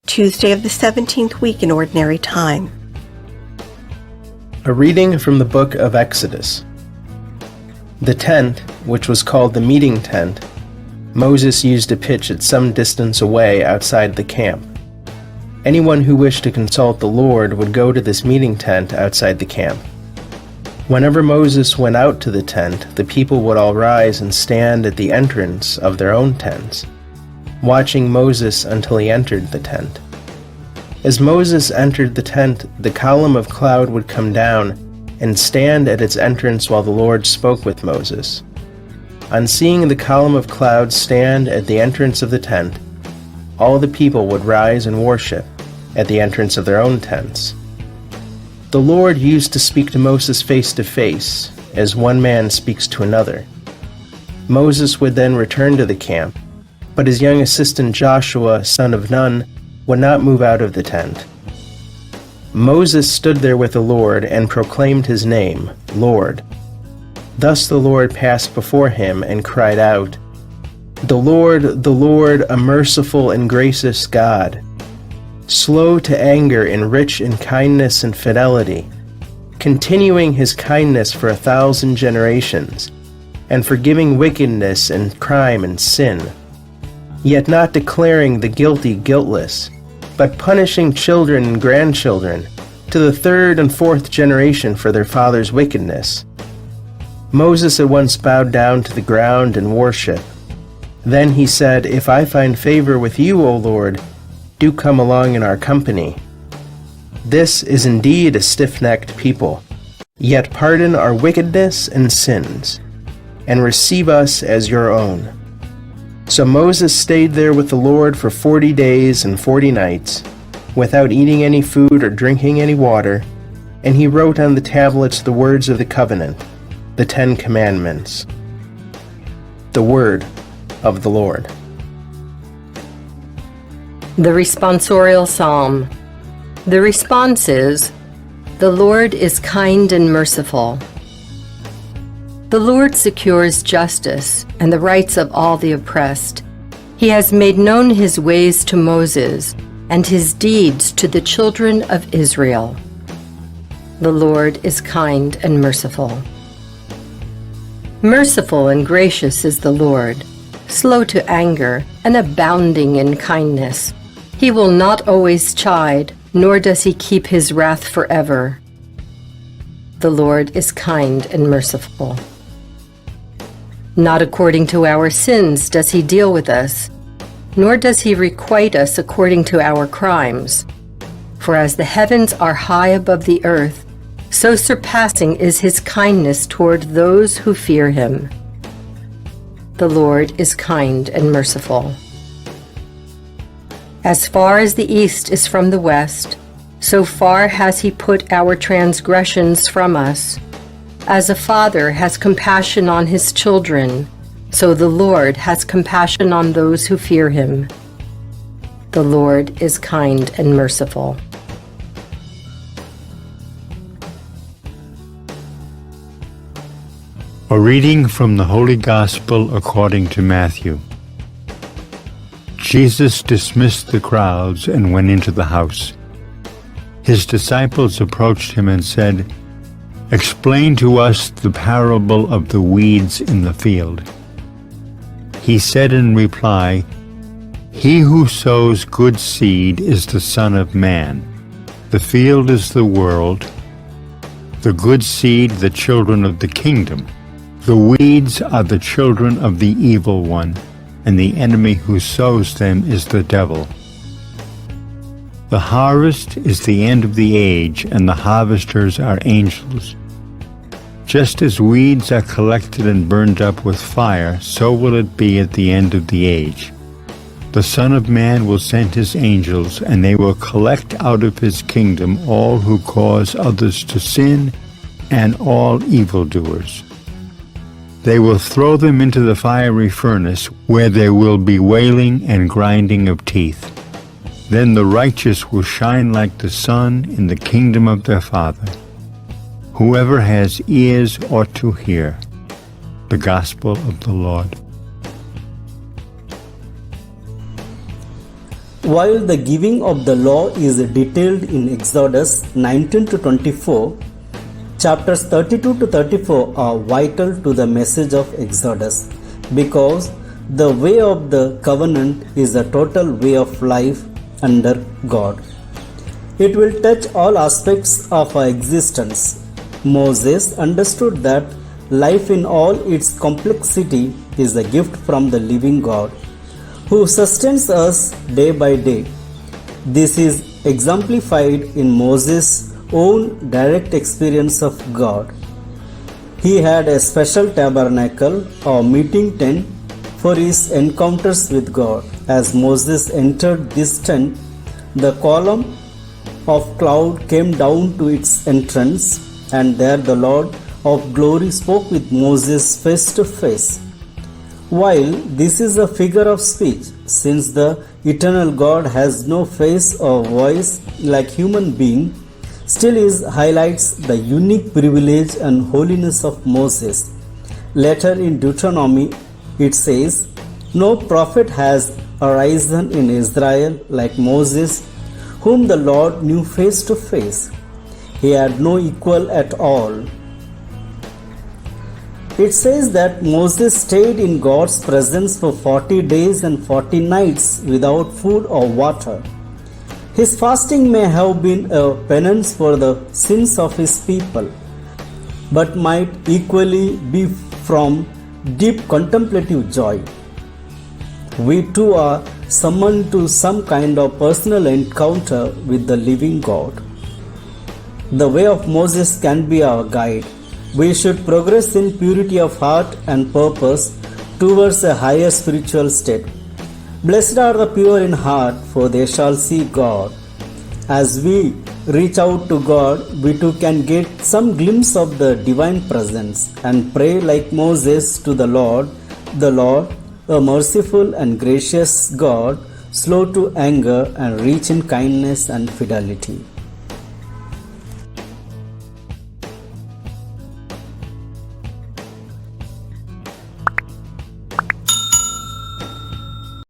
Tuesday of the 17th week in Ordinary Time. A reading from the book of Exodus. The tent, which was called the meeting tent, Moses used to pitch at some distance away outside the camp. Anyone who wished to consult the Lord would go to this meeting tent outside the camp. Whenever Moses went out to the tent, the people would all rise and stand at the entrance of their own tents, watching Moses until he entered the tent. As Moses entered the tent, the column of cloud would come down and stand at its entrance while the Lord spoke with Moses. On seeing the column of cloud stand at the entrance of the tent, all the people would rise and worship at the entrance of their own tents. The Lord used to speak to Moses face to face, as one man speaks to another. Moses would then return to the camp, but his young assistant Joshua, son of Nun, would not move out of the tent. Moses stood there with the Lord and proclaimed his name, Lord. Thus the Lord passed before him and cried out, the Lord, a merciful and gracious God, slow to anger and rich in kindness and fidelity, continuing his kindness for 1,000 generations, and forgiving wickedness and crime and sin, yet not declaring the guilty guiltless, but punishing children and grandchildren to the 3rd and 4th generation for their father's wickedness. Moses at once bowed down to the ground and worshiped. Then he said, If I find favor with you, O Lord, do come along in our company. This is indeed a stiff-necked people, yet pardon our wickedness and sins, and receive us as your own. So Moses stayed there with the Lord for 40 days and 40 nights, without eating any food or drinking any water, and he wrote on the tablets the words of the covenant, the 10 Commandments. The word of the Lord. The responsorial psalm. The response is, the Lord is kind and merciful. The Lord secures justice and the rights of all the oppressed. He has made known his ways to Moses and his deeds to the children of Israel. The Lord is kind and merciful. Merciful and gracious is the Lord, slow to anger and abounding in kindness. He will not always chide, nor does he keep his wrath forever. The Lord is kind and merciful. Not according to our sins does he deal with us, nor does he requite us according to our crimes. For as the heavens are high above the earth, so surpassing is his kindness toward those who fear him. The Lord is kind and merciful. As far as the east is from the west, so far has he put our transgressions from us. As a father has compassion on his children, so the Lord has compassion on those who fear him. The Lord is kind and merciful. A reading from the Holy Gospel according to Matthew. Jesus dismissed the crowds and went into the house. His disciples approached him and said, Explain to us the parable of the weeds in the field. He said in reply, He who sows good seed is the Son of Man. The field is the world, the good seed the children of the kingdom. The weeds are the children of the evil one, and the enemy who sows them is the devil. The harvest is the end of the age, and the harvesters are angels. Just as weeds are collected and burned up with fire, so will it be at the end of the age. The Son of Man will send his angels, and they will collect out of his kingdom all who cause others to sin and all evildoers. They will throw them into the fiery furnace, where there will be wailing and grinding of teeth. Then the righteous will shine like the sun in the kingdom of their Father. Whoever has ears ought to hear. The Gospel of the Lord. While the giving of the law is detailed in Exodus 19 to 24, chapters 32 to 34 are vital to the message of Exodus because the way of the covenant is a total way of life under God. It will touch all aspects of our existence. Moses understood that life in all its complexity is a gift from the living God, who sustains us day by day. This is exemplified in Moses' own direct experience of God. He had a special tabernacle or meeting tent for his encounters with God. As Moses entered this tent, the column of cloud came down to its entrance, and there the Lord of glory spoke with Moses face to face. While this is a figure of speech, since the eternal God has no face or voice like human being, still it highlights the unique privilege and holiness of Moses. Later in Deuteronomy, it says, "No prophet has arisen in Israel like Moses, whom the Lord knew face to face. He had no equal at all." It says that Moses stayed in God's presence for 40 days and 40 nights without food or water. His fasting may have been a penance for the sins of his people, but might equally be from deep contemplative joy. We too are summoned to some kind of personal encounter with the living God. The way of Moses can be our guide. We should progress in purity of heart and purpose towards a higher spiritual state. Blessed are the pure in heart, for they shall see God. As we reach out to God, we too can get some glimpse of the divine presence and pray like Moses to the Lord, a merciful and gracious God, slow to anger and rich in kindness and fidelity.